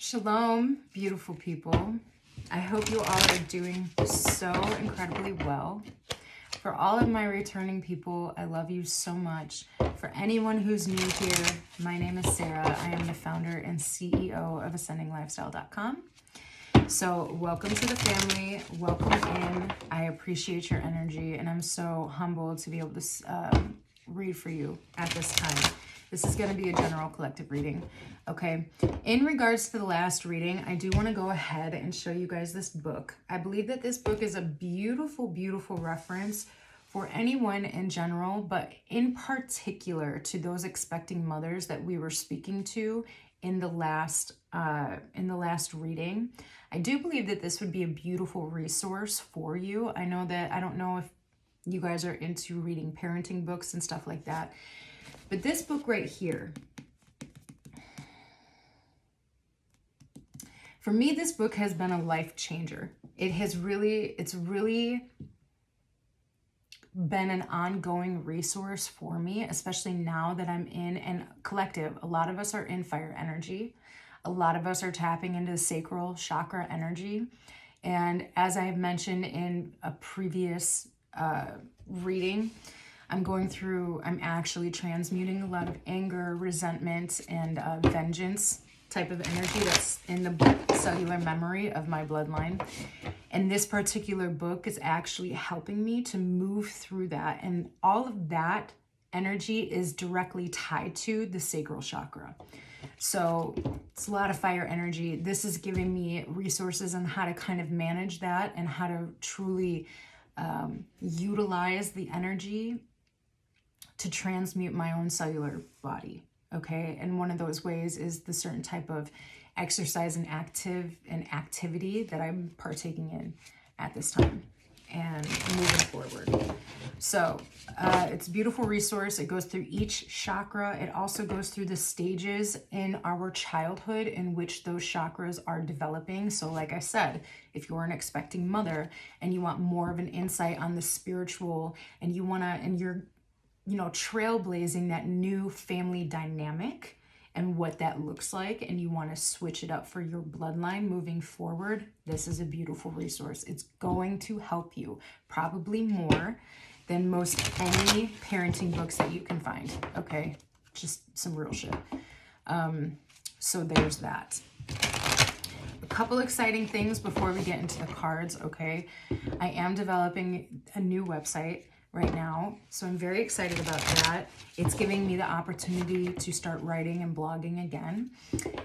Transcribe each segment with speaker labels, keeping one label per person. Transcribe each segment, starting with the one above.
Speaker 1: Shalom, beautiful people. I hope you all are doing so incredibly well. For all of my returning people, I love you so much. For anyone who's new here, my name is Sarah. I am the founder and CEO of AscendingLifestyle.com. So welcome to the family. Welcome in. I appreciate your energy, and I'm so humbled to be able to read for you at this time. This is going to be a general collective reading, okay? In regards to the last reading, I do want to go ahead and show you guys this book. I believe that this book is a beautiful, beautiful reference for anyone in general, but in particular to those expecting mothers that we were speaking to in the last reading. I do believe that this would be a beautiful resource for you. I don't know if you guys are into reading parenting books and stuff like that. But this book right here, for me, this book has been a life changer. It's really been an ongoing resource for me, especially now that I'm in and collective. A lot of us are in fire energy. A lot of us are tapping into the sacral chakra energy. And as I have mentioned in a previous reading, I'm actually transmuting a lot of anger, resentment, and vengeance type of energy that's in the cellular memory of my bloodline. And this particular book is actually helping me to move through that. And all of that energy is directly tied to the sacral chakra. So it's a lot of fire energy. This is giving me resources on how to kind of manage that and how to truly utilize the energy to transmute my own cellular body, okay? And one of those ways is the certain type of exercise and activity that I'm partaking in at this time and moving forward. So it's a beautiful resource. It goes through each chakra. It also goes through the stages in our childhood in which those chakras are developing. So like I said, if you're an expecting mother and you want more of an insight on the spiritual and you're trailblazing that new family dynamic and what that looks like, and you want to switch it up for your bloodline moving forward, this is a beautiful resource. It's going to help you probably more than most any parenting books that you can find, okay? Just some real shit. So there's that. A couple exciting things before we get into the cards, okay? I am developing a new website right now, so I'm very excited about that. It's giving me the opportunity to start writing and blogging again.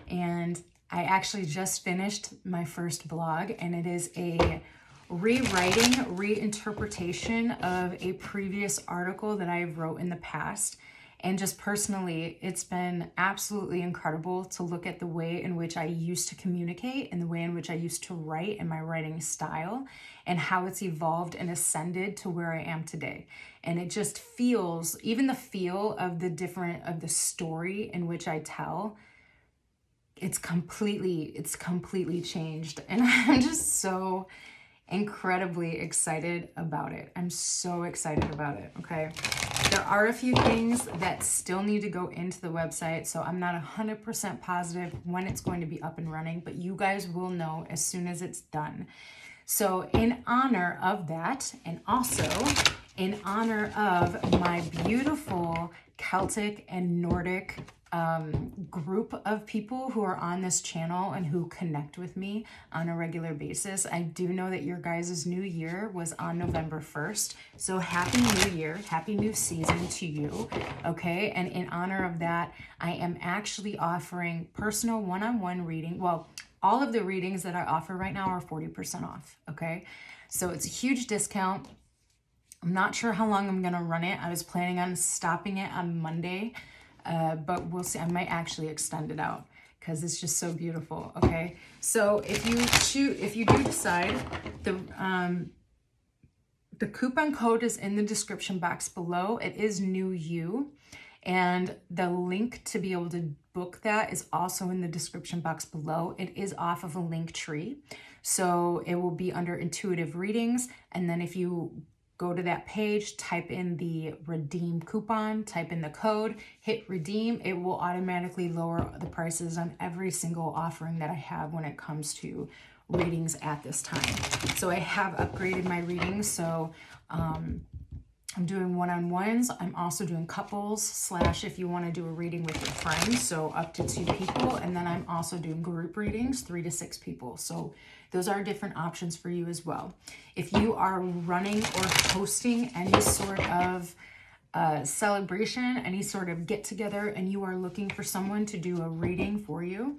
Speaker 1: And I actually just finished my first blog, and it is a reinterpretation of a previous article that I wrote in the past. And just personally, it's been absolutely incredible to look at the way in which I used to communicate and the way in which I used to write and my writing style and how it's evolved and ascended to where I am today. And it just feels, even the feel of the story in which I tell, it's completely changed. And I'm just so incredibly excited about it. I'm so excited about it, okay? There are a few things that still need to go into the website, so I'm not 100% positive when it's going to be up and running, but you guys will know as soon as it's done. So in honor of that, and also in honor of my beautiful Celtic and Nordic group of people who are on this channel and who connect with me on a regular basis. I do know that your guys' new year was on November 1st. So happy new year, happy new season to you, okay? And in honor of that, I am actually offering personal one-on-one reading. Well, all of the readings that I offer right now are 40% off, okay? So it's a huge discount. I'm not sure how long I'm gonna run it. I was planning on stopping it on Monday, but we'll see. I might actually extend it out because it's just so beautiful, okay? So if you do decide, the coupon code is in the description box below. It is New You, and the link to be able to book that is also in the description box below. It is off of a link tree, so it will be under intuitive readings, and then if you go to that page, type in the redeem coupon, type in the code, hit redeem. It will automatically lower the prices on every single offering that I have when it comes to readings at this time. So I have upgraded my readings. So I'm doing one-on-ones. I'm also doing couples / if you want to do a reading with your friends, so up to 2 people. And then I'm also doing group readings, 3 to 6 people. So those are different options for you as well. If you are running or hosting any sort of celebration, any sort of get together, and you are looking for someone to do a reading for you,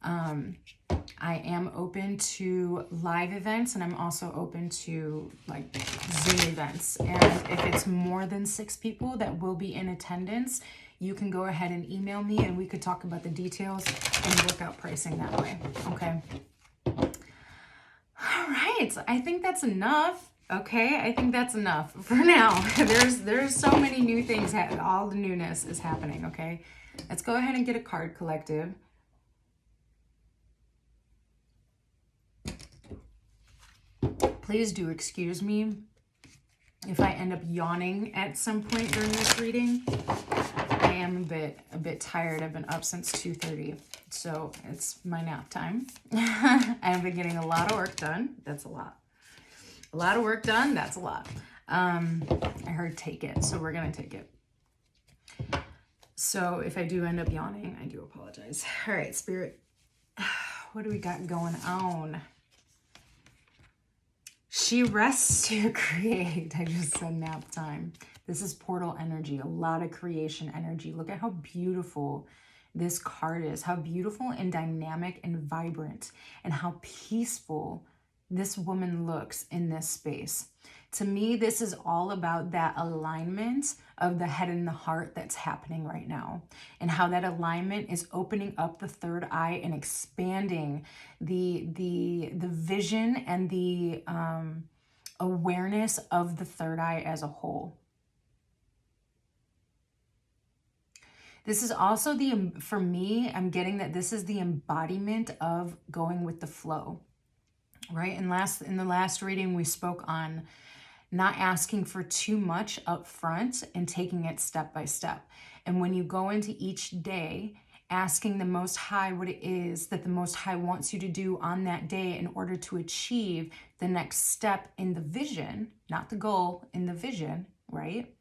Speaker 1: I am open to live events, and I'm also open to like Zoom events. And if it's more than 6 people that will be in attendance, you can go ahead and email me and we could talk about the details and work out pricing that way. Okay. All right. I think that's enough. Okay. I think that's enough for now. There's so many new things. All the newness is happening. Okay. Let's go ahead and get a card, collective. Please do excuse me if I end up yawning at some point during this reading. I am a bit tired. I've been up since 2:30, so it's my nap time. I've been getting a lot of work done. That's a lot. A lot of work done. That's a lot. I heard take it, so we're gonna take it. So if I do end up yawning, I do apologize. All right, Spirit, what do we got going on? She rests to create. I just said nap time. This is portal energy, a lot of creation energy. Look at how beautiful this card is, how beautiful and dynamic and vibrant, and how peaceful this woman looks in this space. To me, this is all about that alignment of the head and the heart that's happening right now, and how that alignment is opening up the third eye and expanding the vision and the awareness of the third eye as a whole. This is also for me, I'm getting that this is the embodiment of going with the flow, right? In the last reading, we spoke on not asking for too much up front and taking it step by step. And when you go into each day, asking the Most High what it is that the Most High wants you to do on that day in order to achieve the next step in the vision, not the goal, in the vision, right?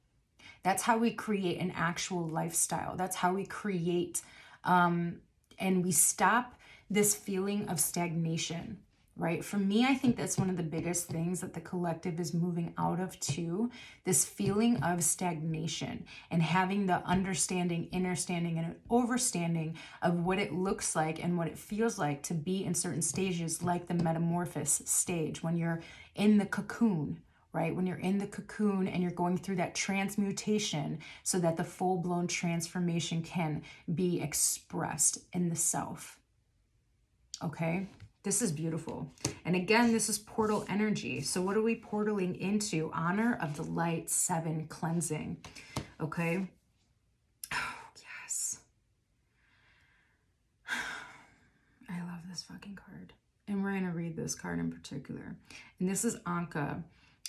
Speaker 1: That's how we create an actual lifestyle. That's how we create, and we stop this feeling of stagnation, right? For me, I think that's one of the biggest things that the collective is moving out of too, this feeling of stagnation and having the understanding, understanding, and overstanding of what it looks like and what it feels like to be in certain stages, like the metamorphosis stage, when you're in the cocoon, right? When you're in the cocoon and you're going through that transmutation so that the full-blown transformation can be expressed in the self. Okay? This is beautiful. And again, this is portal energy. So what are we portaling into? Honor of the light, 7, cleansing. Okay? Oh, yes. I love this fucking card. And we're going to read this card in particular. And this is Anka.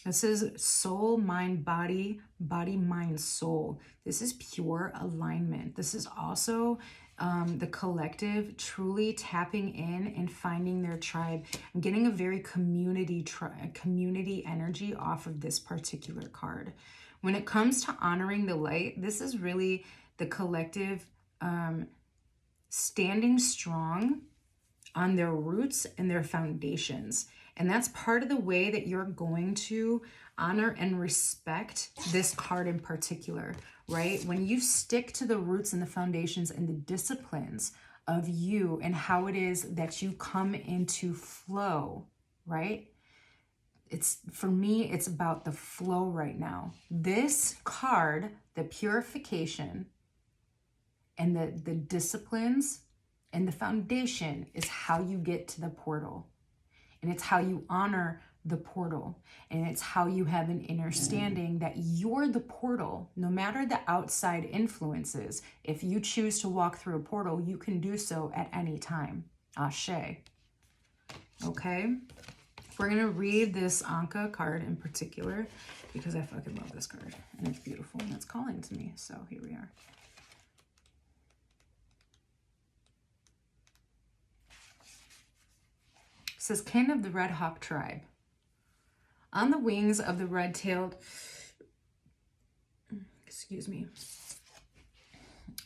Speaker 1: This is soul, mind, body, body, mind, soul. This is pure alignment. This is also the collective truly tapping in and finding their tribe. I'm getting a very community energy off of this particular card. When it comes to honoring the light, this is really the collective standing strong on their roots and their foundations. And that's part of the way that you're going to honor and respect this card in particular, right? When you stick to the roots and the foundations and the disciplines of you and how it is that you come into flow, right? For me, it's about the flow right now. This card, the purification and the disciplines and the foundation is how you get to the portal. And it's how you honor the portal. And it's how you have an understanding that you're the portal, no matter the outside influences. If you choose to walk through a portal, you can do so at any time. Ashe. Okay? We're going to read this Anka card in particular because I fucking love this card and it's beautiful and it's calling to me. So here we are. It says, King of the Red Hawk Tribe. On the wings of the red-tailed,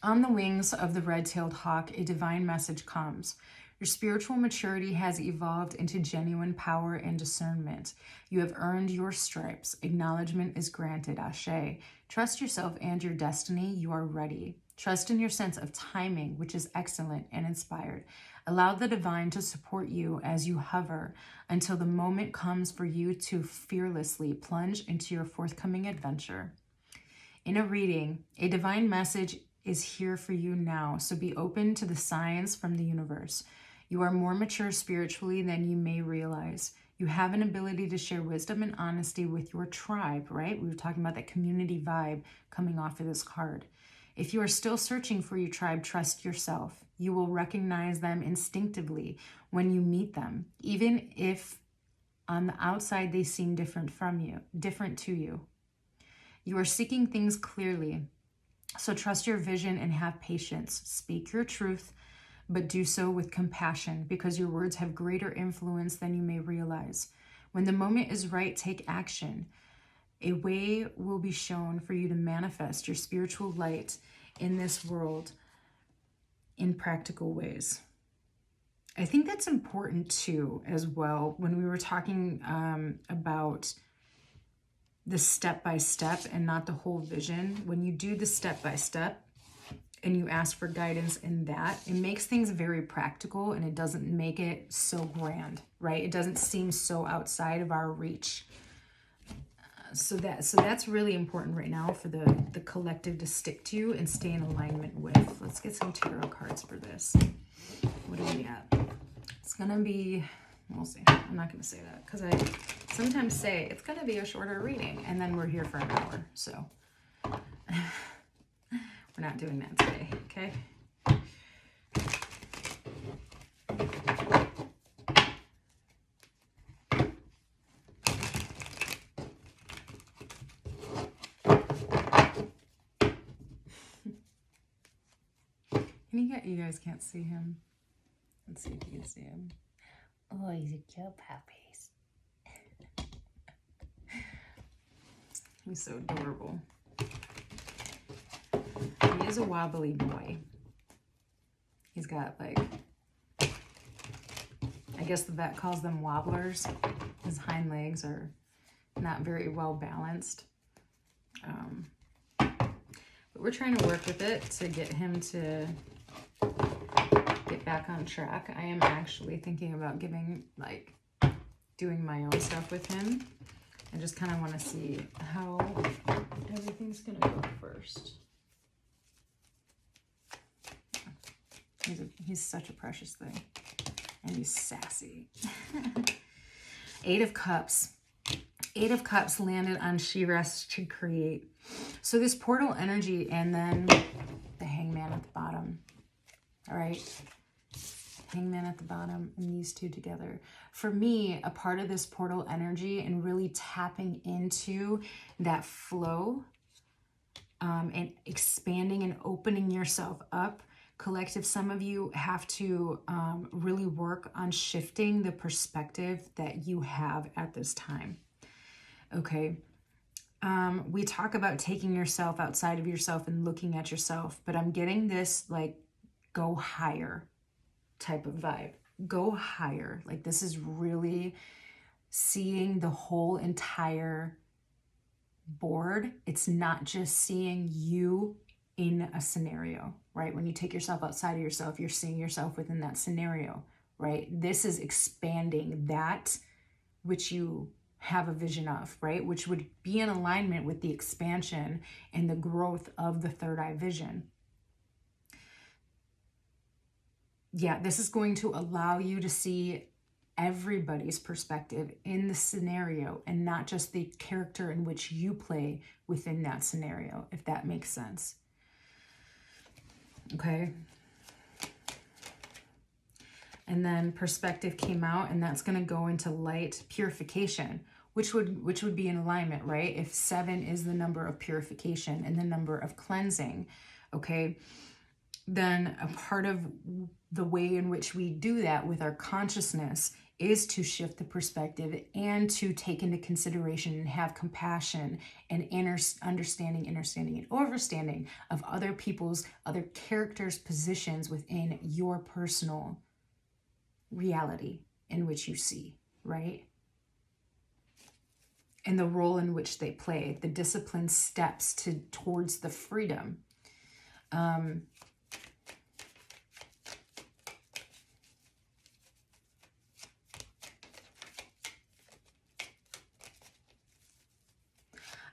Speaker 1: on the wings of the red-tailed hawk, a divine message comes. Your spiritual maturity has evolved into genuine power and discernment. You have earned your stripes. Acknowledgement is granted. Ashe. Trust yourself and your destiny. You are ready. Trust in your sense of timing, which is excellent and inspired. Allow the divine to support you as you hover until the moment comes for you to fearlessly plunge into your forthcoming adventure. In a reading, a divine message is here for you now, so be open to the signs from the universe. You are more mature spiritually than you may realize. You have an ability to share wisdom and honesty with your tribe, right? We were talking about that community vibe coming off of this card. If you are still searching for your tribe, trust yourself. You will recognize them instinctively when you meet them, even if on the outside they seem different to you. You are seeking things clearly, so trust your vision and have patience. Speak your truth, but do so with compassion because your words have greater influence than you may realize. When the moment is right, take action. A way will be shown for you to manifest your spiritual light in this world in practical ways. I think that's important too, as well, when we were talking about the step-by-step and not the whole vision. When you do the step-by-step and you ask for guidance in that, it makes things very practical and it doesn't make it so grand, right? It doesn't seem so outside of our reach. So that's really important right now for the collective to stick to and stay in alignment with. Let's get some tarot cards for this. What are we at? It's gonna be, we'll see. I'm not gonna say that because I sometimes say it's gonna be a shorter reading and then we're here for an hour. So we're not doing that today, okay? You guys can't see him. Let's see if you can see him.
Speaker 2: Oh, he's a cute puppy.
Speaker 1: He's so adorable. He is a wobbly boy. He's got like, I guess the vet calls them wobblers. His hind legs are not very well balanced. But we're trying to work with it to get him to get back on track. I am actually thinking about doing my own stuff with him. I just kind of want to see how everything's going to go first. He's such a precious thing. And he's sassy. Eight of Cups. Eight of Cups landed on She Rests to Create. So this portal energy and then the Hangman at the bottom. All right. Hangman at the bottom and these two together. For me, a part of this portal energy and really tapping into that flow and expanding and opening yourself up. Collective, some of you have to really work on shifting the perspective that you have at this time. Okay. We talk about taking yourself outside of yourself and looking at yourself, but I'm getting this like go higher type of vibe. Go higher. Like this is really seeing the whole entire board. It's not just seeing you in a scenario, right? When you take yourself outside of yourself, you're seeing yourself within that scenario, right? This is expanding that which you have a vision of, right? Which would be in alignment with the expansion and the growth of the third eye vision. Yeah, this is going to allow you to see everybody's perspective in the scenario and not just the character in which you play within that scenario, if that makes sense. Okay. And then perspective came out, and that's going to go into light purification, which would be in alignment, right? If 7 is the number of purification and the number of cleansing, okay, then a part of the way in which we do that with our consciousness is to shift the perspective and to take into consideration and have compassion and understanding and overstanding of other people's, other characters' positions within your personal reality in which you see, right? And the role in which they play, the disciplined steps towards the freedom.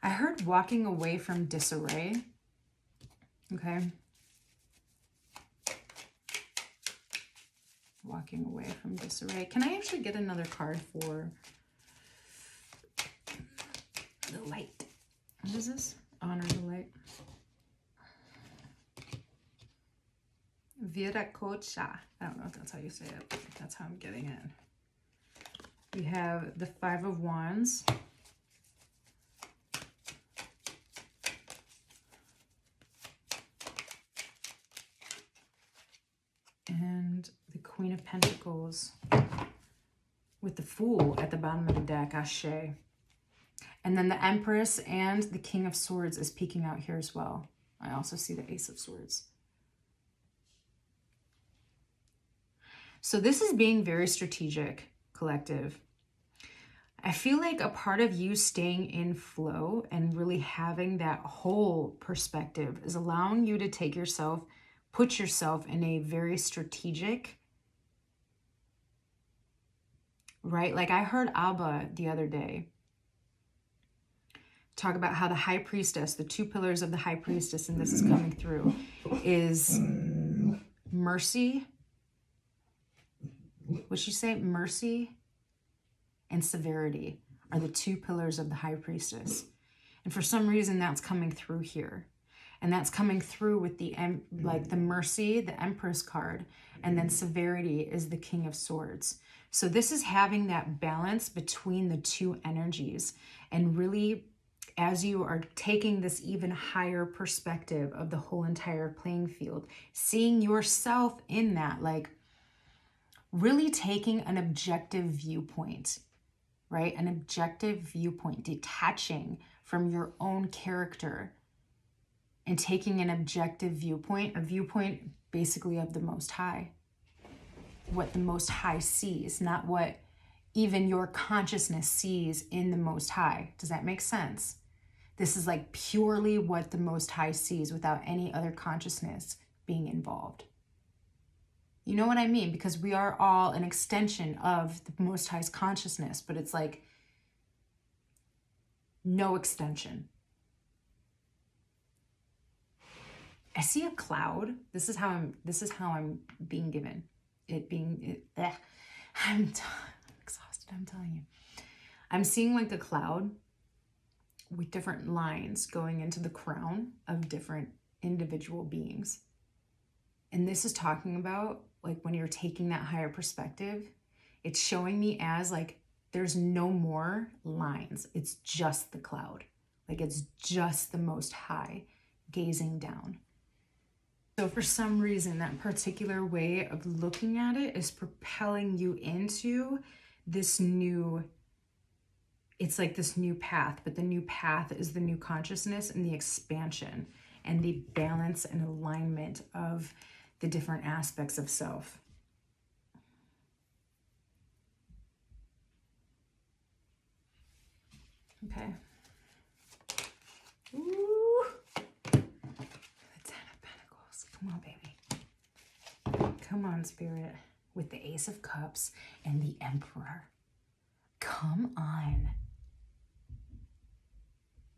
Speaker 1: I heard walking away from disarray. Okay. Walking away from disarray. Can I actually get another card for the light? What is this? Honor the light. Viracocha. I don't know if that's how you say it, but that's how I'm getting it. We have the 5 of Wands. And the Queen of Pentacles with the Fool at the bottom of the deck, Ashe. And then the Empress and the King of Swords is peeking out here as well. I also see the Ace of Swords. So this is being very strategic, collective. I feel like a part of you staying in flow and really having that whole perspective is allowing you to take yourself, put yourself in a very strategic, right? Like I heard Abba the other day talk about how the High Priestess, the 2 pillars of the High Priestess, and this is coming through, is mercy. What'd she say? Mercy and severity are the 2 pillars of the High Priestess. And for some reason that's coming through here. And that's coming through with the mercy, the Empress card, and then severity is the King of Swords. So this is having that balance between the 2 energies, and really, as you are taking this even higher perspective of the whole entire playing field, seeing yourself in that, like really taking an objective viewpoint, right? An objective viewpoint, detaching from your own character and taking an objective viewpoint, a viewpoint basically of the Most High, what the Most High sees, not what even your consciousness sees in the Most High. Does that make sense? This is like purely what the Most High sees without any other consciousness being involved. You know what I mean? Because we are all an extension of the Most High's consciousness, but it's like no extension. I see a cloud. This is how I'm being given. I'm exhausted, I'm telling you. I'm seeing like a cloud with different lines going into the crown of different individual beings. And this is talking about like when you're taking that higher perspective, it's showing me as like there's no more lines. It's just the cloud. Like it's just the Most High gazing down. So for some reason, that particular way of looking at it is propelling you into this new, it's like this new path, but the new path is the new consciousness and the expansion and the balance and alignment of the different aspects of self. Okay. Ooh. The 10 of Pentacles. Come on, baby. Come on, Spirit. With the Ace of Cups and the Emperor. Come on.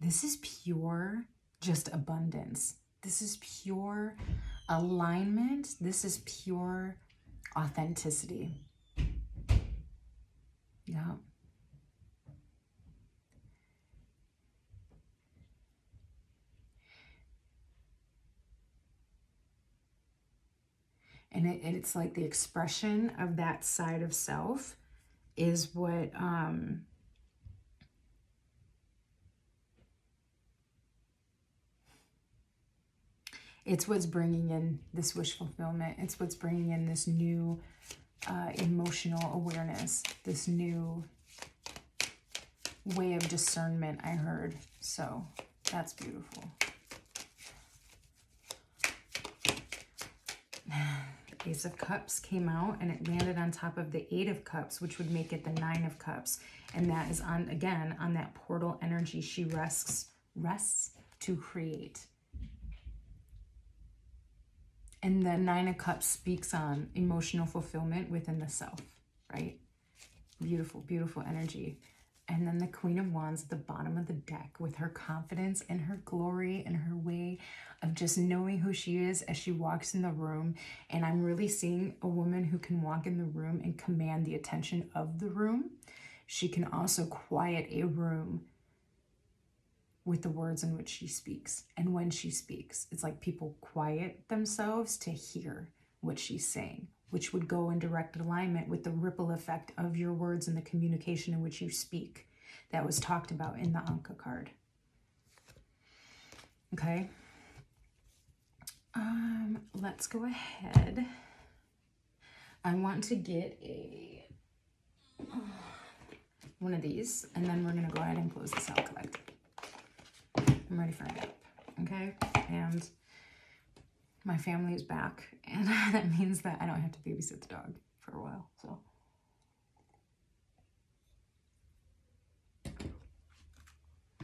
Speaker 1: This is pure just abundance. This is pure alignment. This is pure authenticity. Yeah. And it it's like the expression of that side of self is what it's what's bringing in this wish fulfillment. It's what's bringing in this new emotional awareness, this new way of discernment, I heard. So that's beautiful. Ace of Cups came out and it landed on top of the Eight of Cups, which would make it the Nine of Cups. And that is on, again, on that portal energy. She rests to create. And the Nine of Cups speaks on emotional fulfillment within the self, right? Beautiful, beautiful energy. And then the Queen of Wands at the bottom of the deck with her confidence and her glory and her way of just knowing who she is as she walks in the room. And I'm really seeing a woman who can walk in the room and command the attention of the room. She can also quiet a room with the words in which she speaks. And when she speaks, it's like people quiet themselves to hear what she's saying, which would go in direct alignment with the ripple effect of your words and the communication in which you speak that was talked about in the Anka card. Okay. Let's go ahead. I want to get one of these, and then we're going to go ahead and close this out collective. I'm ready for a nap, okay? And my family is back, and that means that I don't have to babysit the dog for a while, so.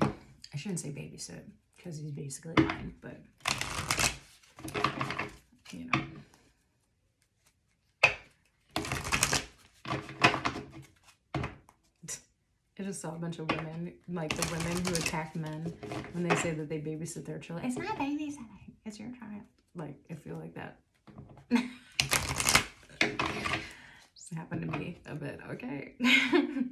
Speaker 1: I shouldn't say babysit, because he's basically mine, but, you know. I just saw a bunch of women, like the women who attack men when they say that they babysit their children. It's not babysitting, it's your child. Like, I feel like that. Just happened to me a bit, okay?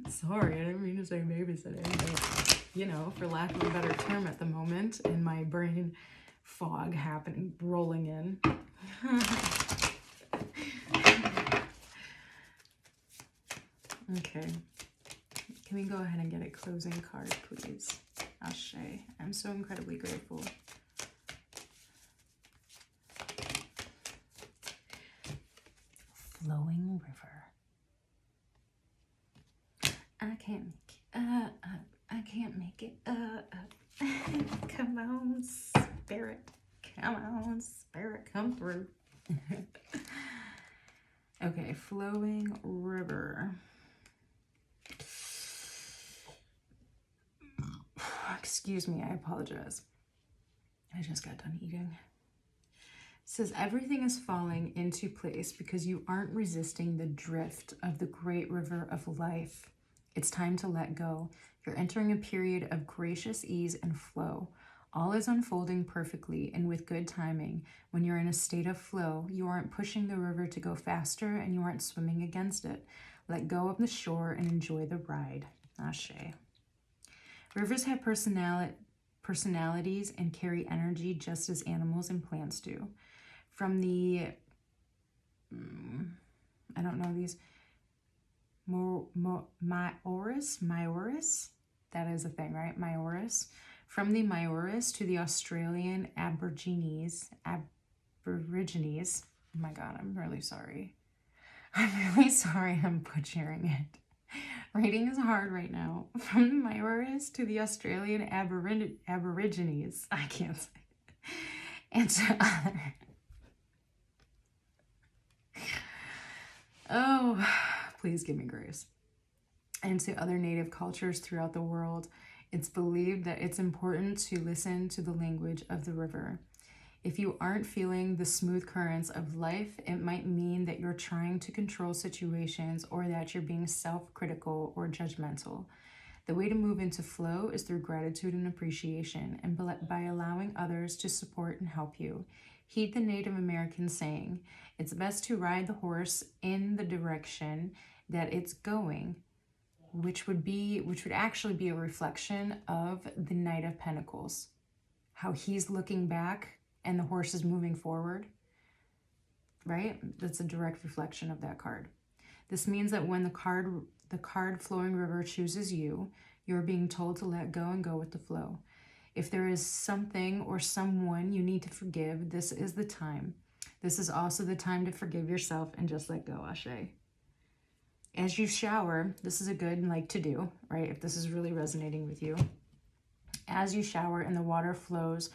Speaker 1: Sorry, I didn't mean to say babysitting, but, you know, for lack of a better term at the moment, in my brain fog happening, rolling in. Okay. Can we go ahead and get a closing card, please? Ashe. I'm so incredibly grateful. Flowing river. I can't make it. Come on, spirit. Come on, spirit, come through. Okay, flowing river. Excuse me, I apologize. I just got done eating. It says everything is falling into place because you aren't resisting the drift of the great river of life. It's time to let go. You're entering a period of gracious ease and flow. All is unfolding perfectly and with good timing. When you're in a state of flow, you aren't pushing the river to go faster and you aren't swimming against it. Let go of the shore and enjoy the ride. Ashe. Rivers have personalities and carry energy just as animals and plants do. From the, I don't know these, Maoris, that is a thing, right? Maoris. From the Maoris to the Australian Aborigines, oh my God, I'm really sorry. I'm really sorry I'm butchering it. Reading is hard right now. From the Maoris to the Australian Aborigines, I can't say it. And to other, oh, please give me grace. And to other native cultures throughout the world, it's believed that it's important to listen to the language of the river. If you aren't feeling the smooth currents of life, it might mean that you're trying to control situations or that you're being self-critical or judgmental. The way to move into flow is through gratitude and appreciation and by allowing others to support and help you. Heed the Native American saying, it's best to ride the horse in the direction that it's going, which would actually be a reflection of the Knight of Pentacles. How he's looking back and the horse is moving forward. right? That's a direct reflection of that card. This means that when the card Flowing River chooses you, you're being told to let go and go with the flow. If there is something or someone you need to forgive, this is the time. This is also the time to forgive yourself and just let go, Ashe. As you shower, this is a good to do, right? If this is really resonating with you. As you shower and the water flows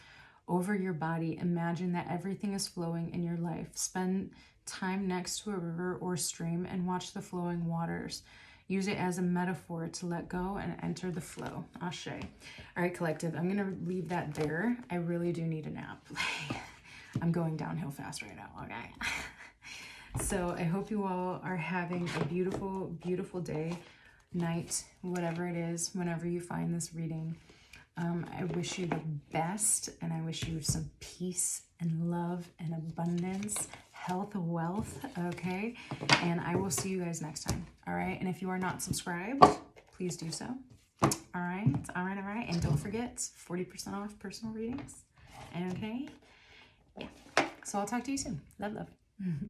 Speaker 1: over your body, imagine that everything is flowing in your life. Spend time next to a river or stream and watch the flowing waters. Use it as a metaphor to let go and enter the flow. Ashe. All right, collective, I'm going to leave that there. I really do need a nap. I'm going downhill fast right now, okay? So I hope you all are having a beautiful, beautiful day, night, whatever it is, whenever you find this reading. I wish you the best, and I wish you some peace and love and abundance, health, wealth, okay? And I will see you guys next time, all right? And if you are not subscribed, please do so. All right, all right, all right. And don't forget, 40% off personal readings, okay? Yeah. So I'll talk to you soon. Love, love.